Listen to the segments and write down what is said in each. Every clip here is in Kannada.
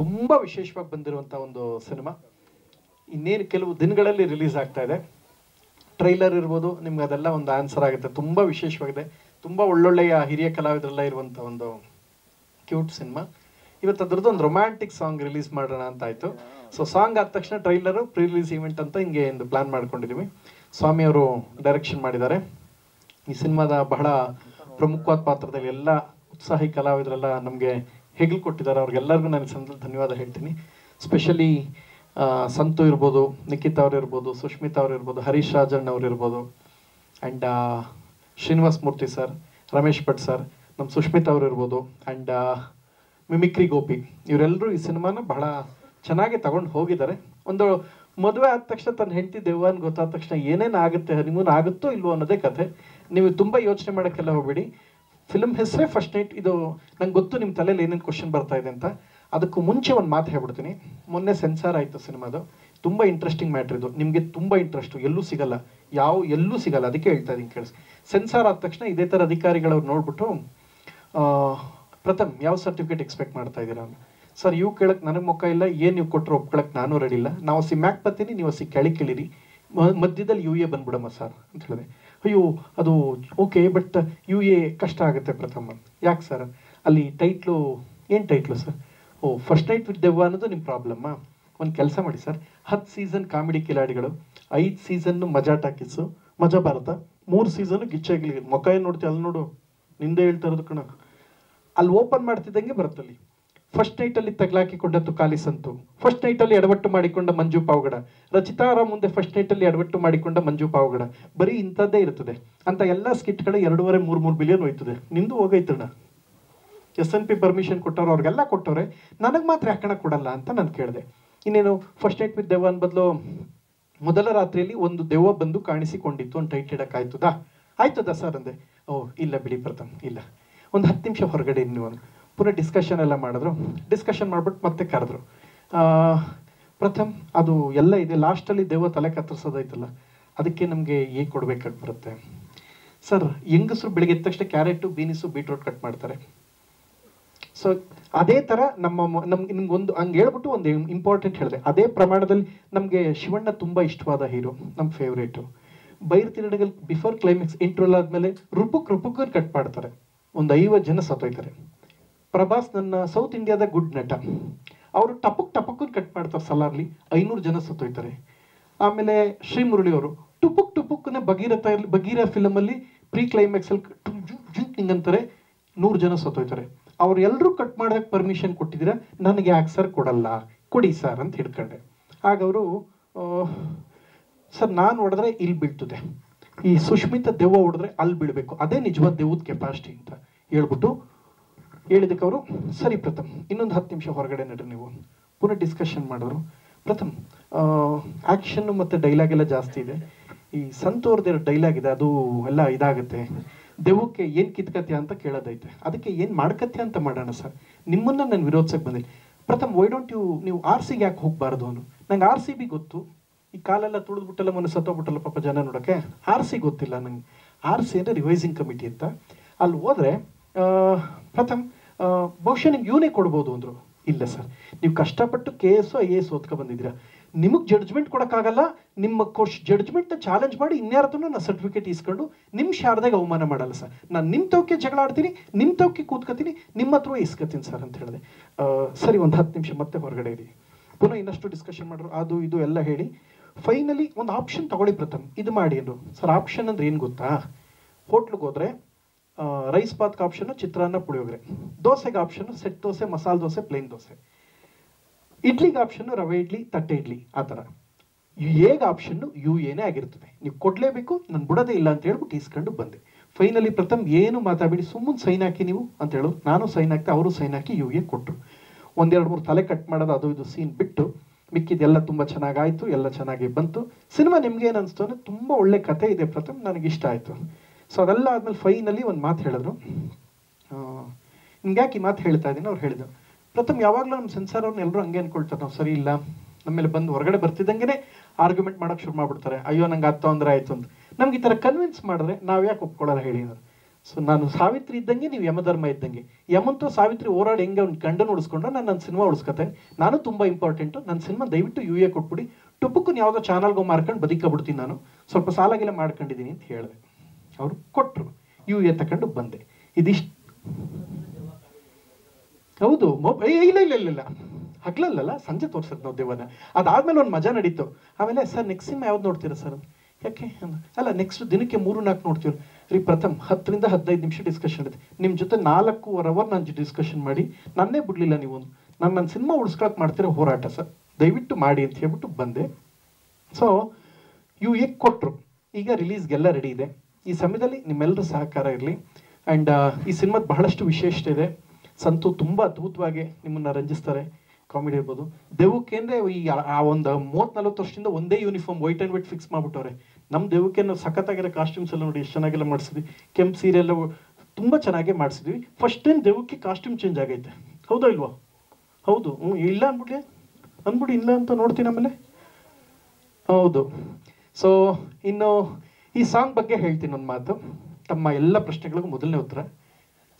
ತುಂಬ ವಿಶೇಷವಾಗಿ ಬಂದಿರುವಂಥ ಒಂದು ಸಿನಿಮಾ. ಇನ್ನೇನು ಕೆಲವು ದಿನಗಳಲ್ಲಿ ರಿಲೀಸ್ ಆಗ್ತಾ ಇದೆ. ಟ್ರೈಲರ್ ಇರ್ಬೋದು, ನಿಮ್ಗೆ ಅದೆಲ್ಲ ಒಂದು ಆನ್ಸರ್ ಆಗುತ್ತೆ. ತುಂಬ ವಿಶೇಷವಾಗಿದೆ, ತುಂಬ ಒಳ್ಳೊಳ್ಳೆಯ ಹಿರಿಯ ಕಲಾವಿದರೆಲ್ಲ ಇರುವಂಥ ಒಂದು ಕ್ಯೂಟ್ ಸಿನಿಮಾ. ಇವತ್ತು ಅದ್ರದ್ದು ಒಂದು ರೊಮ್ಯಾಂಟಿಕ್ ಸಾಂಗ್ ರಿಲೀಸ್ ಮಾಡೋಣ ಅಂತ ಆಯಿತು. ಸೊ ಸಾಂಗ್ ಆದ ತಕ್ಷಣ ಟ್ರೈಲರು, ಪ್ರೀ ರಿಲೀಸ್ ಈವೆಂಟ್ ಅಂತ ಹಿಂಗೆ ಒಂದು ಪ್ಲ್ಯಾನ್ ಮಾಡ್ಕೊಂಡಿದ್ದೀವಿ. ಸ್ವಾಮಿ ಅವರು ಡೈರೆಕ್ಷನ್ ಮಾಡಿದ್ದಾರೆ. ಈ ಸಿನಿಮಾದ ಬಹಳ ಪ್ರಮುಖವಾದ ಪಾತ್ರದಲ್ಲಿ ಎಲ್ಲ ಉತ್ಸಾಹಿ ಕಲಾವಿದರೆಲ್ಲ ನಮಗೆ ಹೆಗಲು ಕೊಟ್ಟಿದ್ದಾರೆ. ಅವ್ರಿಗೆಲ್ಲರಿಗೂ ನಾನು ಸಂದರ್ಭದಲ್ಲಿ ಧನ್ಯವಾದ ಹೇಳ್ತೀನಿ. ಸ್ಪೆಷಲಿ ಸಂತು ಇರ್ಬೋದು, ನಿಖಿತ್ ಅವ್ರು ಇರ್ಬೋದು, ಸುಷ್ಮಿತಾ ಅವ್ರು ಇರ್ಬೋದು, ಹರೀಶ್ ರಾಜಣ್ಣ ಅವ್ರು ಇರ್ಬೋದು, and Srinivas Murthy sir, Ramesh Bhat sir, ನಮ್ಮ ಸುಷ್ಮಿತಾ ಅವ್ರು ಇರ್ಬೋದು, ಆ್ಯಂಡ್ ಮಿಮಿಕ್ರಿ ಗೋಪಿ, ಇವರೆಲ್ಲರೂ ಈ ಸಿನಿಮಾನ ಬಹಳ ಚೆನ್ನಾಗಿ ತಗೊಂಡು ಹೋಗಿದ್ದಾರೆ. ಒಂದು ಮದುವೆ ಆದ ತಕ್ಷಣ ತನ್ನ ಹೆಂಡತಿ ದೆವ್ವ ಅಂತ ಗೊತ್ತಾದ ತಕ್ಷಣ ಏನೇನು ಆಗುತ್ತೆ, ಹನಿಮೂನ್ ಆಗುತ್ತೋ ಇಲ್ವೋ ಅನ್ನೋದೇ ಕಥೆ. ನೀವು ತುಂಬ ಯೋಚನೆ ಮಾಡೋಕ್ಕೆಲ್ಲ ಹೋಗ್ಬೇಡಿ. ಫಿಲ್ಮ್ ಹೆಸರೇ ಫಸ್ಟ್ ನೈಟ್. ಇದು ನಂಗೆ ಗೊತ್ತು ನಿಮ್ಮ ತಲೆಯಲ್ಲಿ ಏನೇನು ಕ್ವಶನ್ ಬರ್ತಾ ಇದೆ ಅಂತ. ಅದಕ್ಕೂ ಮುಂಚೆ ಒಂದು ಮಾತು ಹೇಳ್ಬಿಡ್ತೀನಿ. ಮೊನ್ನೆ ಸೆನ್ಸಾರ್ ಆಯಿತು ಸಿನಿಮಾದು. ತುಂಬ ಇಂಟ್ರೆಸ್ಟಿಂಗ್ ಮ್ಯಾಟ್ರ್ ಇದು. ನಿಮಗೆ ತುಂಬ ಇಂಟ್ರೆಸ್ಟು, ಎಲ್ಲೂ ಸಿಗಲ್ಲ, ಎಲ್ಲೂ ಸಿಗಲ್ಲ. ಅದಕ್ಕೆ ಹೇಳ್ತಾ ಇದ್ದೀನಿ ಕೇಳಿಸಿ. ಸೆನ್ಸಾರ್ ಆದ ತಕ್ಷಣ ಇದೇ ಥರ ಅಧಿಕಾರಿಗಳವ್ರು ನೋಡ್ಬಿಟ್ಟು, ಪ್ರಥಮ್ ಯಾವ ಸರ್ಟಿಫಿಕೇಟ್ ಎಕ್ಸ್ಪೆಕ್ಟ್ ಮಾಡ್ತಾ ಇದ್ದೀರಾ? ಸರ್ ಇವು ಕೇಳಕ್ಕೆ ನನಗೆ ಮುಖ ಇಲ್ಲ, ಏನು ನೀವು ಕೊಟ್ಟರು ಒಪ್ಕೊಳಕ್ಕೆ ನಾನು ರೆಡಿ ಇಲ್ಲ. ನಾವು ಮ್ಯಾಕ್ ಬರ್ತೀನಿ, ನೀವು ಕೆಳಗೆ ಕೇಳಿರಿ, ಮಧ್ಯದಲ್ಲಿ ಯು ಎ ಬಂದ್ಬಿಡಮ್ಮ ಸರ್ ಅಂತ ಹೇಳಿದೆ. ಅಯ್ಯೋ ಅದು ಓಕೆ, ಬಟ್ ಯು ಎ ಕಷ್ಟ ಆಗುತ್ತೆ ಪ್ರಥಮ. ಯಾಕೆ ಸರ್? ಅಲ್ಲಿ ಟೈಟ್ಲು ಏನು ಟೈಟ್ಲು ಸರ್? ಓ, ಫಸ್ಟ್ ನೈಟ್ ವಿತ್ ದೆವ್ವ ಅನ್ನೋದು ನಿಮ್ಮ ಪ್ರಾಬ್ಲಮ್ಮ. ಒಂದು ಕೆಲಸ ಮಾಡಿ ಸರ್, 10 ಸೀಸನ್ ಕಾಮಿಡಿ ಕಿಲಾಡಿಗಳು, 5 ಸೀಸನ್ನು ಮಜಾ ಟಾಕೀಸು, ಮಜಾ ಭಾರತ, 3 ಸೀಸನ್ನು ಗಿಚ್ಚಾಗಿಲಿ. ಮುಖ ಏನು ನೋಡ್ತೀವಿ ಅಲ್ಲಿ ನೋಡು, ನಿಂದೆ ಹೇಳ್ತಾ ಇರೋದು ಕಣ. ಅಲ್ಲಿ ಓಪನ್ ಮಾಡ್ತಿದ್ದಂಗೆ ಬರುತ್ತಲ್ಲಿ ಫಸ್ಟ್ ನೈಟಲ್ಲಿ ತಗ್ಲಾಕಿಕೊಂಡದ್ದು ಖಾಲಿ ಸಂತು, ಫಸ್ಟ್ ನೈಟಲ್ಲಿ ಎಡವಟ್ಟು ಮಾಡಿಕೊಂಡ ಮಂಜು ಪಾವಗಡ, ರಚಿತಾರ ಮುಂದೆ ಫಸ್ಟ್ ನೈಟಲ್ಲಿ ಎಡವಟ್ಟು ಮಾಡಿಕೊಂಡ ಮಂಜು ಪಾವಗಡ. ಬರೀ ಇಂಥದ್ದೇ ಇರ್ತದೆ ಅಂತ ಎಲ್ಲ ಸ್ಕಿಟ್ಗಳು 2.5-3 ಬಿಲಿಯನ್ ಹೋಯ್ತದೆ. ನಿಂದು ಹೋಗೈತಣ್ಣ. SNP ಪರ್ಮಿಷನ್ ಕೊಟ್ಟವ್ರು, ಅವ್ರಿಗೆಲ್ಲ ಕೊಟ್ಟವ್ರೆ, ನನಗೆ ಮಾತ್ರ ಯಾಕಣ ಕೊಡಲ್ಲ ಅಂತ ನಾನು ಕೇಳಿದೆ. ಇನ್ನೇನು ಫಸ್ಟ್ ನೈಟ್ ವಿತ್ ದೆವ್ವ ಬದಲು ಮೊದಲ ರಾತ್ರಿಯಲ್ಲಿ ಒಂದು ದೆವ್ವ ಬಂದು ಕಾಣಿಸಿಕೊಂಡಿತ್ತು ಒಂದು ಟೈಟ್ ಇಡೋಕ್ಕಾಯ್ತದಾ? ಆಯ್ತದಾ ಸರ್ ಅಂದೆ. ಓ ಇಲ್ಲ ಬಿಡಿ ಪ್ರಥಮ್, ಇಲ್ಲ, ಒಂದು 10 ನಿಮಿಷ ಹೊರಗಡೆ ನೀವು ಪುನಃ ಡಿಸ್ಕಷನ್ ಎಲ್ಲ ಮಾಡಿದ್ರು. ಡಿಸ್ಕಷನ್ ಮಾಡ್ಬಿಟ್ಟು ಮತ್ತೆ ಕರೆದ್ರು. ಪ್ರಥಮ್ ಅದು ಎಲ್ಲ ಇದೆ, ಲಾಸ್ಟಲ್ಲಿ ದೆವ್ವ ತಲೆ ಕತ್ತರಿಸೋದೈತಲ್ಲ, ಅದಕ್ಕೆ ನಮಗೆ ಹೇಗೆ ಕೊಡ್ಬೇಕಾಗಿ ಬರುತ್ತೆ ಸರ್? ಹೆಂಗಸರು ಬೆಳಿಗ್ಗೆ ಎದ್ದ ತಕ್ಷಣ ಕ್ಯಾರೆಟು, ಬೀನಿಸು, ಬೀಟ್ರೋಟ್ ಕಟ್ ಮಾಡ್ತಾರೆ. ಸೊ ಅದೇ ಥರ ನಮ್ಗೆ ನಿಮ್ಗೊಂದು ಹಂಗೆ ಹೇಳ್ಬಿಟ್ಟು ಒಂದು ಇಂಪಾರ್ಟೆಂಟ್ ಹೇಳಿದೆ. ಅದೇ ಪ್ರಮಾಣದಲ್ಲಿ ನಮಗೆ ಶಿವಣ್ಣ ತುಂಬ ಇಷ್ಟವಾದ ಹೀರೋ, ನಮ್ಮ ಫೇವ್ರೇಟು. ಬೈರ್ ತಿರುಡಗಲ್ ಬಿಫೋರ್ ಕ್ಲೈಮ್ಯಾಕ್ಸ್ ಇಂಟ್ರೋಲ್ ಆದಮೇಲೆ ರುಪುಕ್ ಕಟ್ ಮಾಡ್ತಾರೆ, ಒಂದು 50 ಜನ ಸತ್ತೋಯ್ತಾರೆ. ಪ್ರಭಾಸ್ ನನ್ನ ಸೌತ್ ಇಂಡಿಯಾದ ಗುಡ್ ನಟ, ಅವರು ಟಪಕ್ ಕಟ್ ಮಾಡ್ತಾರೆ ಸಲಾರ್ಲಿ, 500 ಜನ ಸತ್ತೋಯ್ತಾರೆ. ಆಮೇಲೆ ಶ್ರೀ ಮುರಳಿ ಅವರು ಟುಪುಕ್ನೆ ಬಗೀರ ಫಿಲಮಲ್ಲಿ ಪ್ರೀ ಕ್ಲೈಮ್ಯಾಕ್ಸಲ್ಲಿ ಹಿಂಗಂತಾರೆ, 100 ಜನ ಸತ್ತೋಯ್ತಾರೆ. ಅವ್ರು ಎಲ್ಲರೂ ಕಟ್ ಮಾಡೋದಕ್ಕೆ ಪರ್ಮಿಷನ್ ಕೊಟ್ಟಿದ್ದೀರಾ, ನನಗೆ ಯಾಕೆ ಸರ್ ಕೊಡಲ್ಲ, ಕೊಡಿ ಸರ್ ಅಂತ ಹಿಡ್ಕೊಂಡೆ. ಆಗ ಅವರು, ಸರ್ ನಾನು ಹೊಡೆದ್ರೆ ಇಲ್ಲಿ ಬೀಳ್ತದೆ, ಈ ಸುಷ್ಮಿತಾ ದೆವ್ವ ಹೊಡೆದ್ರೆ ಅಲ್ಲಿ ಬೀಳಬೇಕು, ಅದೇ ನಿಜವಾದ ದೆವ್ವದ ಕೆಪಾಸಿಟಿ ಅಂತ ಹೇಳ್ಬಿಟ್ಟು ಹೇಳಿದಕ್ಕೆ ಅವರು, ಸರಿ ಪ್ರಥಮ್ ಇನ್ನೊಂದು 10 ನಿಮಿಷ ಹೊರಗಡೆ ನಡ್ರಿ ನೀವು. ಪುನಃ ಡಿಸ್ಕಷನ್ ಮಾಡಿದ್ರು. ಪ್ರಥಮ್ ಆ್ಯಕ್ಷನ್ನು ಮತ್ತು ಡೈಲಾಗ್ ಎಲ್ಲ ಜಾಸ್ತಿ ಇದೆ, ಈ ಸಂತೋರ್ದ ಡೈಲಾಗ್ ಇದೆ, ಅದು ಎಲ್ಲ ಇದಾಗುತ್ತೆ, ದೆವ್ವಕ್ಕೆ ಏನು ಕಿತ್ಕತ್ಯ ಅಂತ ಕೇಳೋದೈತೆ, ಅದಕ್ಕೆ ಏನು ಮಾಡ್ಕತ್ಯ ಅಂತ ಮಾಡೋಣ ಸರ್, ನಿಮ್ಮನ್ನು ನಾನು ವಿರೋಧಿಸಕ್ಕೆ ಬಂದಿಲ್ಲ. ಪ್ರಥಮ್ ವೈ ಡೋಂಟ್ ನೀವು RCB ಯಾಕೆ ಹೋಗಬಾರ್ದು ಅವನು? ನಂಗೆ RCB ಗೊತ್ತು, ಈ ಕಾಲೆಲ್ಲ ತುಳಿದ್ಬಿಟ್ಟಲ್ಲ, ಮೊನ್ನೆ ಸತ್ತೋಗ್ಬಿಟ್ಟಲ್ಲ ಪಾಪ ಜನ ನೋಡೋಕ್ಕೆ. RC ಗೊತ್ತಿಲ್ಲ ನಂಗೆ. RC ಅಂದರೆ ರಿವೈಸಿಂಗ್ ಕಮಿಟಿ ಅಂತ. ಅಲ್ಲಿ ಹೋದರೆ ಪ್ರಥಮ್ ಬಹುಶಃ ನಿಮ್ಗೆ ಇವನೇ ಕೊಡ್ಬೋದು ಅಂದರು. ಇಲ್ಲ ಸರ್, ನೀವು ಕಷ್ಟಪಟ್ಟು KS IAS ಓದ್ಕೊ ಬಂದಿದ್ದೀರಾ, ನಿಮಗೆ ಜಡ್ಜ್ಮೆಂಟ್ ಕೊಡೋಕ್ಕಾಗಲ್ಲ, ನಿಮ್ಮ ಜಡ್ಜ್ಮೆಂಟ್ನ ಚಾಲೆಂಜ್ ಮಾಡಿ ಇನ್ಯಾರತ್ರ ನಾನು ಸರ್ಟಿಫಿಕೇಟ್ ಇಸ್ಕೊಂಡು ನಿಮ್ಮ ಶಾರದಾಗೆ ಅವಮಾನ ಮಾಡಲ್ಲ ಸರ್. ನಾನು ನಿಮ್ಮ ತವಕ್ಕೆ ಜಗಳ ಆಡ್ತೀನಿ, ನಿಮ್ಮ ತವಕ್ಕೆ ಕೂತ್ಕೋತೀನಿ, ನಿಮ್ಮ ಹತ್ರ ಇಸ್ಕೊತೀನಿ ಸರ್ ಅಂತ ಹೇಳಿದೆ. ಸರಿ ಒಂದು 10 ನಿಮಿಷ ಮತ್ತೆ ಹೊರಗಡೆ ಇರಿ. ಪುನಃ ಇನ್ನಷ್ಟು ಡಿಸ್ಕಷನ್ ಮಾಡಿದ್ರು, ಅದು ಇದು ಎಲ್ಲ ಹೇಳಿ ಫೈನಲಿ ಒಂದು ಆಪ್ಷನ್ ತಗೊಳ್ಳಿ ಪ್ರಥಮ್, ಇದು ಮಾಡಿ ಅಂದರು. ಸರ್ ಆಪ್ಷನ್ ಅಂದರೆ ಏನು ಗೊತ್ತಾ? ಹೋಟ್ಲಿಗೆ ಹೋದರೆ ರೈಸ್ ಬಾತ್ಗೆ ಆಪ್ಷನ್ನು ಚಿತ್ರಾನ್ನ ಪುಳಿಯೋಗರೆ, ದೋಸೆಗೆ option set dosa, masala dosa, plane dosa, ಇಡ್ಲಿಗೆ ಆಪ್ಷನ್ನು ರವೆ ಇಡ್ಲಿ, ತಟ್ಟೆ ಇಡ್ಲಿ, ಆ ಥರ. ಹೇಗೆ ಆಪ್ಷನ್ನು ಏನೇ ಆಗಿರ್ತದೆ, ನೀವು ಕೊಡಲೇಬೇಕು, ನಾನು ಬಿಡೋದೇ ಇಲ್ಲ ಅಂತ ಹೇಳ್ಬಿಟ್ಟು ಇಸ್ಕೊಂಡು ಬಂದೆ. ಫೈನಲಿ ಪ್ರಥಮ್ ಏನು ಮಾತಾಡಿ ಸುಮ್ಮನೆ ಸೈನ್ ಹಾಕಿ ನೀವು ಅಂತ ಹೇಳೋದು. ನಾನು ಸೈನ್ ಹಾಕ್ತೆ, ಅವರು ಸೈನ್ ಹಾಕಿ ಗೆ ಕೊಟ್ಟರು. 1-2-3 ತಲೆ ಕಟ್ ಮಾಡೋದು, ಅದು ಇದು ಸೀನ್ ಬಿಟ್ಟು ಮಿಕ್ಕಿದೆಲ್ಲ ತುಂಬ ಚೆನ್ನಾಗಾಯಿತು, ಎಲ್ಲ ಚೆನ್ನಾಗಿ ಬಂತು. ಸಿನಿಮಾ ನಿಮ್ಗೆ ಏನು ಅನಿಸ್ತು ಅಂದರೆ ತುಂಬ ಒಳ್ಳೆ ಕತೆ ಇದೆ ಪ್ರಥಮ್, ನನಗೆ ಇಷ್ಟ ಆಯಿತು. ಸೊ ಅದೆಲ್ಲ ಆದಮೇಲೆ ಫೈನಲಿ ಒಂದು ಮಾತು ಹೇಳಿದ್ರು. ನಿಮ್ಗೆ ಯಾಕೆ ಈ ಮಾತು ಹೇಳ್ತಾ ಇದ್ದೀನಿ? ಅವ್ರು ಹೇಳಿದ್ರು, ಪ್ರಥಮ್ ಯಾವಾಗಲೂ ನಮ್ಮ ಸೆನ್ಸಾರ್ ಅವ್ರನ್ನ ಎಲ್ಲರೂ ಹಂಗೆ ಅಂದ್ಕೊಳ್ತಾರೆ, ನಾವು ಸರಿ ಇಲ್ಲ, ನಮ್ಮೇಲೆ ಬಂದು ಹೊರಗಡೆ ಬರ್ತಿದ್ದಂಗೆ ಆರ್ಗ್ಯುಮೆಂಟ್ ಮಾಡೋಕ್ಕೆ ಶುರು ಮಾಡಿಬಿಡ್ತಾರೆ, ಅಯ್ಯೋ ನಂಗೆ ತೊಂದರೆ ಆಯಿತು ಅಂತ. ನಮ್ಗೆ ಈ ಥರ ಕನ್ವಿನ್ಸ್ ಮಾಡಿದ್ರೆ ನಾವು ಯಾಕೆ ಒಪ್ಕೊಳ್ಳಲ್ಲ ಹೇಳಿ? ಸೊ ನಾನು ಸಾವಿತ್ರಿ ಇದ್ದಂಗೆ, ನೀವು ಯಮಧರ್ಮ ಇದ್ದಂಗೆ. ಯಮಂತೂ ಸಾವಿತ್ರಿ ಹೋರಾಡಿ ಹೆಂಗೆ ಅವ್ನು ಗಂಡನ ಉಳಿಸ್ಕೊಂಡ್ರೆ ನಾನು ನನ್ನ ಸಿನಿಮಾ ಉಳಿಸ್ಕೊತೇನೆ. ನಾನು ತುಂಬ ಇಂಪಾರ್ಟೆಂಟು. ನನ್ನ ಸಿನಿಮಾ ದಯವಿಟ್ಟು ಯು ಎ ಕೊಟ್ಬಿಡಿ, ಟುಪ್ಪಕ್ಕೂ ಯಾವುದೋ ಚಾನಲ್ಗೋ ಮಾರ್ಕೊಂಡು ಬದುಕಬಿಡ್ತೀನಿ, ನಾನು ಸ್ವಲ್ಪ ಸಾಲಾಗಿಲ್ಲ ಮಾಡ್ಕೊಂಡಿದ್ದೀನಿ ಅಂತ ಹೇಳಿದೆ. ಅವರು ಕೊಟ್ಟರು, ಯು ಎ ತಗೊಂಡು ಬಂದೆ. ಇದಿಷ್ಟು ಹೌದು. ಇಲ್ಲ ಇಲ್ಲ ಇಲ್ಲ ಇಲ್ಲ ಹಗ್ಲಲ್ಲ, ಸಂಜೆ ತೋರ್ಸದ್ ನಾವು ದೆವ್ವನ. ಅದಾದ್ಮೇಲೆ ಒಂದು ಮಜಾ ನಡೀತು. ಆಮೇಲೆ ಸರ್ ನೆಕ್ಸ್ಟ್ ಸಿನಿಮಾ ಯಾವ್ದು ನೋಡ್ತೀರಾ ಸರ್? ಯಾಕೆ ಅಲ್ಲ, ನೆಕ್ಸ್ಟ್ ದಿನಕ್ಕೆ 3-4 ನೋಡ್ತೀವಿ ರೀ. ಪ್ರಥಮ್ 10 ರಿಂದ 15 ನಿಮಿಷ ಡಿಸ್ಕಷನ್ ಇದೆ ನಿಮ್ಮ ಜೊತೆ. 4.25 ಅವರ್ ನಾನು ಡಿಸ್ಕಷನ್ ಮಾಡಿ ನನ್ನೇ ಬಿಡ್ಲಿಲ್ಲ ನೀವು. ನನ್ನ ಸಿನಿಮಾ ಉಳಿಸ್ಕೊಳಕ್ ಮಾಡ್ತಿರೋ ಹೋರಾಟ ಸರ್, ದಯವಿಟ್ಟು ಮಾಡಿ ಅಂತ ಹೇಳ್ಬಿಟ್ಟು ಬಂದೆ. ಸೊ ಇವು ಹೇಗೆ ಕೊಟ್ಟರು. ಈಗ ರಿಲೀಸ್ಗೆಲ್ಲ ರೆಡಿ ಇದೆ. ಈ ಸಮಯದಲ್ಲಿ ನಿಮ್ಮೆಲ್ಲರ ಸಹಕಾರ ಇರಲಿ. ಆ್ಯಂಡ್ ಈ ಸಿನಿಮಾದ ಬಹಳಷ್ಟು ವಿಶೇಷತೆ ಇದೆ. ಸಂತು ತುಂಬ ಅದ್ಭುತವಾಗಿ ನಿಮ್ಮನ್ನು ರಂಜಿಸ್ತಾರೆ. ಕಾಮಿಡಿ ಇರ್ಬೋದು. ದೆವ್ವಕ್ಕೆ ಅಂದರೆ ಈ ಒಂದು 30-40 ವರ್ಷದಿಂದ ಒಂದೇ uniform white and white fix ಮಾಡ್ಬಿಟ್ಟವ್ರೆ. ನಮ್ಮ ದೆವ್ವಕ್ಕೆ ನಾವು ಸಖತ್ತಾಗಿರೋ ಕಾಸ್ಟ್ಯೂಮ್ಸ್ ಎಲ್ಲ ನೋಡಿ ಎಷ್ಟು ಚೆನ್ನಾಗೆಲ್ಲ ಮಾಡಿಸಿದ್ವಿ. ಕೆಂಪು ಸೀರೆ ಎಲ್ಲ ತುಂಬ ಚೆನ್ನಾಗೇ ಮಾಡಿಸಿದ್ವಿ. ಫಸ್ಟ್ ಟೈಮ್ ದೆವ್ವಕ್ಕೆ ಕಾಸ್ಟ್ಯೂಮ್ ಚೇಂಜ್ ಆಗೈತೆ. ಹೌದಾ ಇಲ್ವಾ? ಹೌದು. ಇಲ್ಲ ಅಂದ್ಬಿಡಿ ಇಲ್ಲ ಅಂತ ನೋಡ್ತೀನಿ ಆಮೇಲೆ. ಹೌದು. ಸೊ ಇನ್ನು ಈ ಸಾಂಗ್ ಬಗ್ಗೆ ಹೇಳ್ತೀನಿ ಒಂದು ಮಾತು. ತಮ್ಮ ಎಲ್ಲ ಪ್ರಶ್ನೆಗಳಿಗೂ ಮೊದಲನೇ ಉತ್ತರ.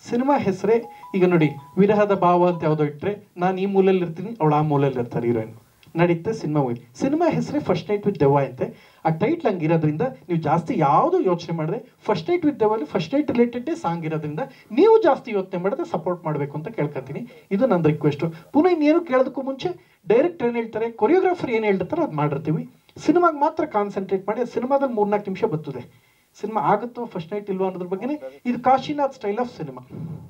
ಸಿನಿಮಾ ಹೆಸರೇ ಈಗ ನೋಡಿ, ವಿರಹದ ಭಾವ ಅಂತ ಯಾವುದೋ ಇಟ್ಟರೆ ನಾನು ಈ ಮೂಲೆಯಲ್ಲಿ ಇರ್ತೀನಿ, ಅವಳು ಆ ಮೂಲೆಯಲ್ಲಿ ಇರ್ತಾರೆ ಹೀರೋಯಿನ್, ನಡೀತೆ ಸಿನಿಮಾ ಮೂವಿ. ಸಿನಿಮಾ ಹೆಸರೇ ಫಸ್ಟ್ ನೈಟ್ ವಿತ್ ದೆವ್ವ ಅಂತೆ. ಆ ಟೈಟ್ಲ್ ಹಂಗಿರೋದ್ರಿಂದ ನೀವು ಜಾಸ್ತಿ ಯಾವುದು ಯೋಚನೆ ಮಾಡಿದ್ರೆ ಫಸ್ಟ್ ನೈಟ್ ವಿತ್ ದೆವ್ವಲ್ಲಿ ಫಸ್ಟ್ ನೈಟ್ ರಿಲೇಟೆಡೇ ಸಾಂಗ್ ಇರೋದ್ರಿಂದ ನೀವು ಜಾಸ್ತಿ ಯೋಚನೆ ಮಾಡಿದ್ರೆ ಸಪೋರ್ಟ್ ಮಾಡಬೇಕು ಅಂತ ಕೇಳ್ಕೊತೀನಿ. ಇದು ನನ್ನ ರಿಕ್ವೆಸ್ಟು. ಪುನಃ ಇನ್ನೇನು ಕೇಳೋದಕ್ಕೂ ಮುಂಚೆ ಡೈರೆಕ್ಟರ್ ಏನು ಹೇಳ್ತಾರೆ, ಕೊರಿಯೋಗ್ರಾಫರ್ ಏನು ಹೇಳ್ತಾರೆ ಅದು ಮಾಡಿರ್ತೀವಿ. ಸಿನಿಮಾಗೆ ಮಾತ್ರ ಕಾನ್ಸಂಟ್ರೇಟ್ ಮಾಡಿ. ಸಿನಿಮಾದಲ್ಲಿ 3-4 ನಿಮಿಷ ಬರ್ತದೆ. ಸಿನಿಮಾ ಆಗುತ್ತೋ ಫಸ್ಟ್ ನೈಟ್ ಇಲ್ವಾ ಅನ್ನೋದ್ರ ಬಗ್ಗೆನೇ. ಇದು ಕಾಶಿನಾಥ್ ಸ್ಟೈಲ್ ಆಫ್ ಸಿನಿಮಾ.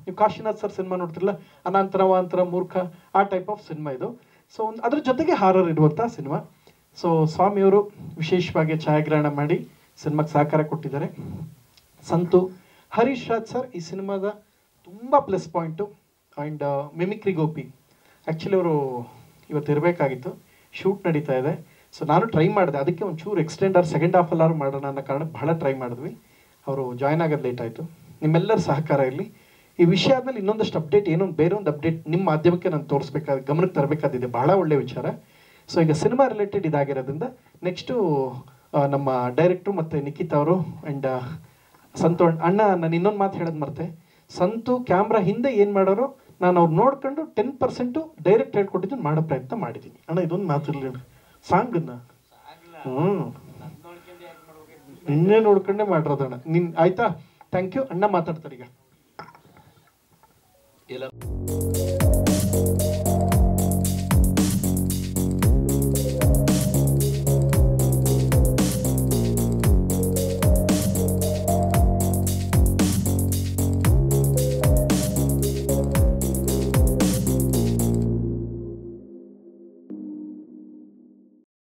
ನೀವು ಕಾಶಿನಾಥ್ ಸರ್ ಸಿನಿಮಾ ನೋಡ್ತಿರಲ್ಲ, ಅನಾಂತರ ವಾಂತರ ಮೂರ್ಖ, ಆ ಟೈಪ್ ಆಫ್ ಸಿನಿಮಾ ಇದು. ಸೊ ಅದ್ರ ಜೊತೆಗೆ ಹಾರರ್ ಇರುವಂಥ ಸಿನಿಮಾ. ಸೊ ಸ್ವಾಮಿಯವರು ವಿಶೇಷವಾಗಿ ಛಾಯಾಗ್ರಹಣ ಮಾಡಿ ಸಿನಿಮಾಗೆ ಸಹಕಾರ ಕೊಟ್ಟಿದ್ದಾರೆ. ಸಂತು, ಹರೀಶ್ ರಾಜ್ ಸರ್ ಈ ಸಿನಿಮಾದ ತುಂಬ plus point. And mimicry Gopi, actually ಅವರು ಇವತ್ತು ಇರಬೇಕಾಗಿತ್ತು, ಶೂಟ್ ನಡೀತಾ ಇದೆ. ಸೊ ನಾನು ಟ್ರೈ ಮಾಡಿದೆ, ಅದಕ್ಕೆ ಒಂಚೂರು ಎಕ್ಸ್ಟೆಂಡರ್ ಸೆಕೆಂಡ್ ಹಾಫ್ ಅಲ್ಲಾರು ಮಾಡೋಣ ಅನ್ನೋ ಕಾರಣಕ್ಕೆ ಬಹಳ ಟ್ರೈ ಮಾಡಿದ್ವಿ. ಅವರು ಜಾಯ್ನ್ ಆಗೋದು ಲೇಟ್ ಆಯಿತು. ನಿಮ್ಮೆಲ್ಲರ ಸಹಕಾರ ಇರಲಿ. ಈ ವಿಷಯ ಆದಮೇಲೆ ಇನ್ನೊಂದಷ್ಟು ಅಪ್ಡೇಟ್, ಬೇರೆ ಒಂದು ಅಪ್ಡೇಟ್ ನಿಮ್ಮ ಮಾಧ್ಯಮಕ್ಕೆ ನಾನು ಗಮನಕ್ಕೆ ತರಬೇಕಾದಿದೆ. ಬಹಳ ಒಳ್ಳೆಯ ವಿಚಾರ. ಸೊ ಈಗ ಸಿನಿಮಾ ರಿಲೇಟೆಡ್ ಇದಾಗಿರೋದ್ರಿಂದ ನೆಕ್ಸ್ಟು ನಮ್ಮ ಡೈರೆಕ್ಟ್ರು ಮತ್ತು ನಿಖಿತ್ ಅವರು ಆ್ಯಂಡ್ ಸಂತು ಅಣ್ಣ. ನಾನು ಇನ್ನೊಂದು ಮಾತು ಹೇಳೋದು ಮರ್ತೆ. ಸಂತು ಕ್ಯಾಮ್ರಾ ಹಿಂದೆ ಏನು ಮಾಡೋರು ನಾನು ಅವ್ರು ನೋಡ್ಕೊಂಡು 10% ಡೈರೆಕ್ಟ್ ಹೇಳ್ಕೊಟ್ಟಿದ್ದು ಮಾಡೋ ಪ್ರಯತ್ನ ಮಾಡಿದ್ದೀನಿ ಅಣ್ಣ. ಇದೊಂದು ಮಾತಿರಲಿ ಸಾಂಗನ್ನ ನಿನ್ನೆ ನೋಡ್ಕೊಂಡೇ ಮಾಡಿರೋದಣ್ಣ. ಆಯ್ತಾ? Thank you. ಅಣ್ಣ ಮಾತಾಡ್ತಾರೆ ಈಗ.